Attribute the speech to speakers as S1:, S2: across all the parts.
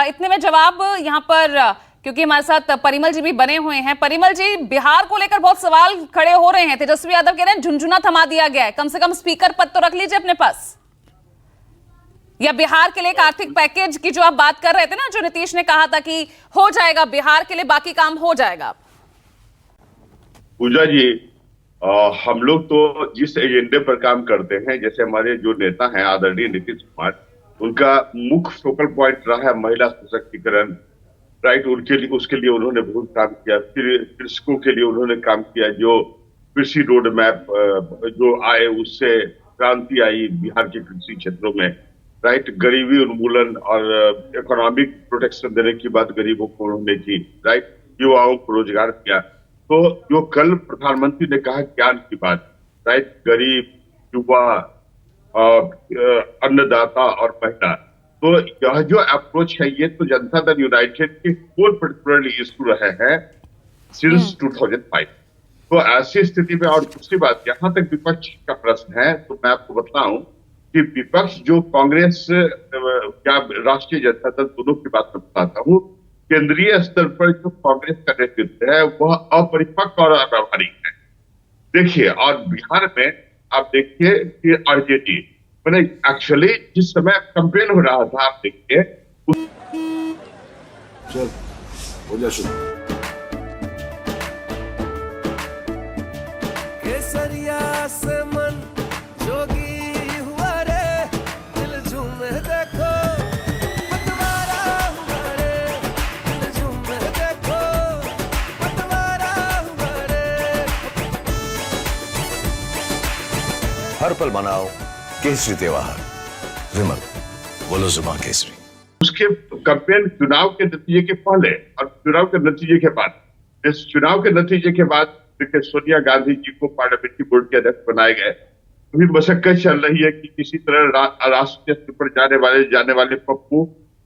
S1: इतने में जवाब यहाँ पर क्योंकि हमारे साथ परिमल जी भी बने हुए हैं। परिमल जी, बिहार को लेकर बहुत सवाल खड़े हो रहे हैं। तेजस्वी यादव कह रहे हैं झुनझुना थमा दिया गया है, कम से कम स्पीकर पद तो रख लीजिए अपने पास। या बिहार के लिए एक आर्थिक पैकेज की जो आप बात कर रहे थे ना, जो नीतीश ने कहा था कि हो जाएगा बिहार के लिए, बाकी काम हो जाएगा।
S2: पूजा जी, हम लोग तो जिस एजेंडे पर काम करते हैं, जैसे हमारे जो नेता हैं आदरणीय नीतीश कुमार, उनका मुख्य फोकल पॉइंट रहा है महिला सशक्तिकरण, राइट। उनके लिए, उसके लिए उन्होंने बहुत काम किया। फिर कृषकों के लिए उन्होंने काम किया, जो कृषि रोड मैप जो आए उससे क्रांति आई बिहार के कृषि क्षेत्रों में, राइट। गरीबी उन्मूलन और इकोनॉमिक प्रोटेक्शन देने की बात गरीबों को उन्होंने की, राइट। युवाओं को रोजगार किया। तो जो कल प्रधानमंत्री ने कहा ज्ञान की बात, राइट, गरीब, युवा, अन्नदाता और महिला, तो यह जो अप्रोच है ये तो जनता दल यूनाइटेड के कोर पर्टिकुलरली इशू रहे हैं सिंस 2005। तो ऐसी स्थिति में, और दूसरी बात, जहां तक विपक्ष का प्रश्न है तो मैं आपको बताऊं कि विपक्ष जो कांग्रेस या राष्ट्रीय जनता दल, दोनों की बात मैं बताता हूँ, केंद्रीय स्तर पर जो कांग्रेस का नेतृत्व है वह अपरिपक्व और अव्यावहारिक है। देखिए, और बिहार में आप देखिए कि आरजेडी, मैंने एक्चुअली जिस समय कंपेन हो रहा था, आप देखिए
S3: चल हो जा शुरू।
S4: केसरिया से मन जोगी हुआ रे, दिल झूमे देखो पतवारा हुआ रे, दिल झूमे देखो पतवारा हुआ रे।
S3: हर पल मनाओ केसरी त्योहार। विमल, बोलो जुबान केसरी।
S2: उसके कैंपेन चुनाव के नतीजे के पहले और चुनाव के नतीजे के बाद, इस चुनाव के नतीजे के बाद देखिए सोनिया गांधी जी को पार्लियामेंट्री बोर्ड के अध्यक्ष बनाए गए। अभी मशक्कत चल रही है कि किसी तरह राष्ट्रीय स्तर पर जाने वाले पप्पू,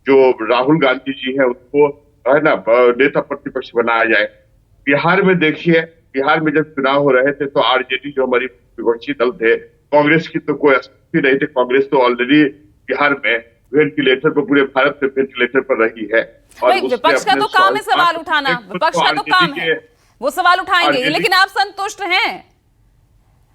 S2: जो राहुल गांधी जी हैं, उनको है ना नेता प्रतिपक्ष बनाया जाए। बिहार में देखिए, बिहार में जब चुनाव हो रहे थे तो आरजेडी जो हमारी विपक्षी दल थे, कांग्रेस की तो कोई अस्तित्व नहीं थे। कांग्रेस तो ऑलरेडी बिहार में वेंटिलेटर पर, पूरे भारत में वेंटिलेटर पर रही है। और
S1: विपक्ष का तो काम है सवाल उठाना, विपक्ष का तो काम है, वो सवाल उठाएंगे। लेकिन आप संतुष्ट हैं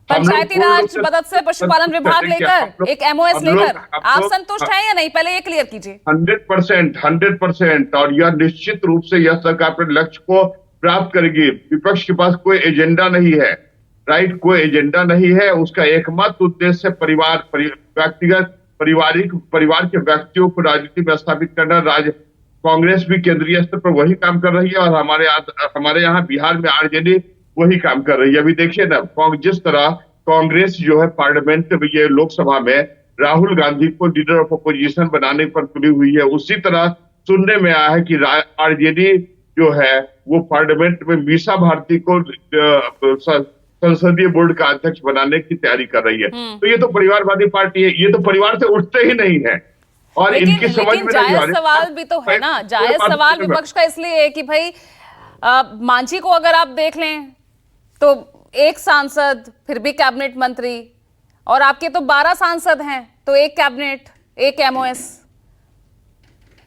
S1: पंचायती राज मदद से पशुपालन विभाग लेकर, एक एमओएस लेकर, आप संतुष्ट हैं या नहीं? पहले ये क्लियर कीजिए।
S2: 100%। और यह निश्चित रूप से यह सरकार अपने लक्ष्य को प्राप्त करेगी। विपक्ष के पास कोई एजेंडा नहीं है, राइट, कोई एजेंडा नहीं है। उसका एकमात्र उद्देश्य परिवार, व्यक्तिगत परिवार के व्यक्तियों को राजनीति में स्थापित करना। कांग्रेस भी केंद्रीय स्तर पर वही काम कर रही है और हमारे यहाँ बिहार में आरजेडी वही काम कर रही है। अभी देखिए ना, जिस तरह कांग्रेस जो है पार्लियामेंट में, ये लोकसभा में राहुल गांधी को लीडर ऑफ अपोजिशन बनाने पर तुली हुई है, उसी तरह सुनने में आया है कि आरजेडी जो है वो पार्लियामेंट में मीसा भारती को संसदीय बोर्ड का अध्यक्ष बनाने की तैयारी कर रही है। तो ये तो परिवारवादी पार्टी है, ये तो परिवार से उठते ही नहीं है। और इनकी समझ में
S1: जायज सवाल भी तो है ना, जायज सवाल विपक्ष का इसलिए है कि भाई मांझी को अगर आप देख लें तो एक सांसद, फिर भी कैबिनेट मंत्री, और आपके तो 12 सांसद हैं, तो एक कैबिनेट, एक एमओएस।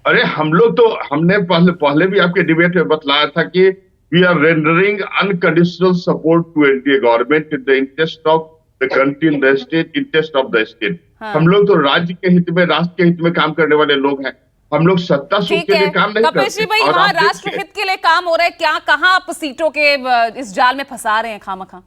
S2: अरे हमने पहले भी आपके डिबेट में बतलाया था कि we are rendering unconditional support to NDA government in the interest of the country, in the state interest of the state। हम लोग तो राज्य के हित में, राष्ट्र के हित में काम करने वाले लोग हैं। हम लोग सत्ता सुख के लिए काम नहीं करते।
S1: कपिल जी भाई, वहां राष्ट्र हित के लिए काम हो रहा है क्या? कहां आप सीटों के इस जाल में फंसा रहे हैं खामखा?